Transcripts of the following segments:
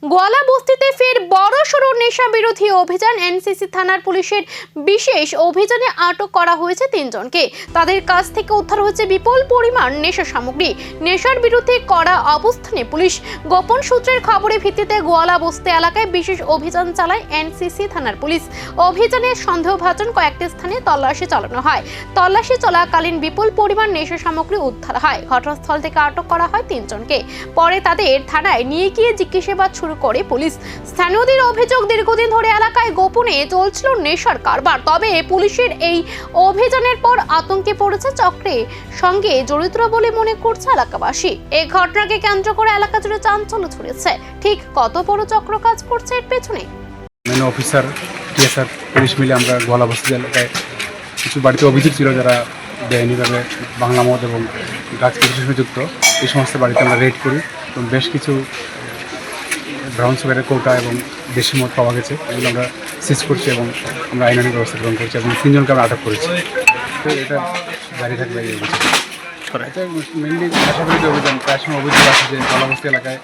গোয়ালা বস্তিতে ফের বড়সড় নেশা বিরোধী অভিযান। এনসিসি থানার পুলিশের বিশেষ অভিযানে আটক করা হয়েছে 3 জনকে। তাদের কাছ থেকে উদ্ধার হয়েছে বিপুল পরিমাণ নেশা সামগ্রী। নেশার বিরুদ্ধে কড়া অবস্থানে পুলিশ। গোপন সূত্রের খবরের ভিত্তিতে গোয়ালা বস্তি এলাকায় বিশেষ অভিযান চালায় এনসিসি থানার পুলিশ। অভিযানে সন্দেহভাজন কয়েকটি স্থানে তল্লাশি চালানো হয়। তল্লাশি চলাকালীন বিপুল পরিমাণ নেশা সামগ্রী উদ্ধার হয়। ঘটনাস্থল থেকে আটক করা হয় 3 জনকে। পরে তাদের থানায় নিয়ে গিয়ে জিজ্ঞাসাবাদ শুরু করে পুলিশ। স্থানীয়দের অভিযোগ, দীর্ঘদিন ধরে এলাকায় গোপনে চলছিল নেশার কারবার। তবে পুলিশের এই অভিযানের পর আতঙ্কে পড়েছে চক্রের সঙ্গে জড়িত বলে মনে করছে এলাকাবাসী। এই ঘটনাকে কেন্দ্র করে এলাকা জুড়ে চাঞ্চল্য ছড়িয়েছে। ঠিক কত বড় চক্র কাজ করছে এর পেছনে? অফিসার টিএসআর পুলিশ মিলে আমরা গোয়ালা বস্তি এলাকায় কিছু বাড়িতে অভিযোগ ছিল যারা বেআইনিভাবে বাংলা মদ এবং ড্রাগস প্রতিষ্ঠানে যুক্ত। এই সমস্ত বাড়িতে আমরা রেড করি এবং বেশ কিছু ব্রাউন সুগারের কৌটা এবং দেশি মদ পাওয়া গেছে। এগুলো আমরা সিজ করছি এবং আমরা আইনানুগ ব্যবস্থা গ্রহণ করছি এবং 3 জনকে আমরা আটক করেছি। তো এটা জারি থাকবে এই অভিযোগ। এটা মেনলি নেশা বিরোধী অভিযান। প্রায় সময় অভিযোগ আছে যে গোয়ালা বস্তি এলাকায়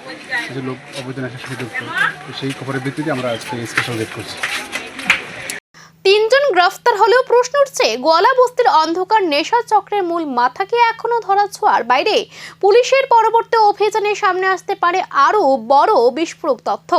কিছু লোক অবৈধ নেশার সাথে যুক্ত। তো সেই খবরের ভিত্তিতে আমরা আজকে স্পেশাল রেড করছি। 3 জন গ্রেফতার হলেও প্রশ্ন উঠছে, গোয়ালা বস্তির অন্ধকার নেশা চক্রের মূল মাথা কি এখনো ধরাছোঁয়ার বাইরে? পুলিশের পরবর্তী অভিযানের সামনে আসতে পারে আরও বড় বিস্ফোরক তথ্য।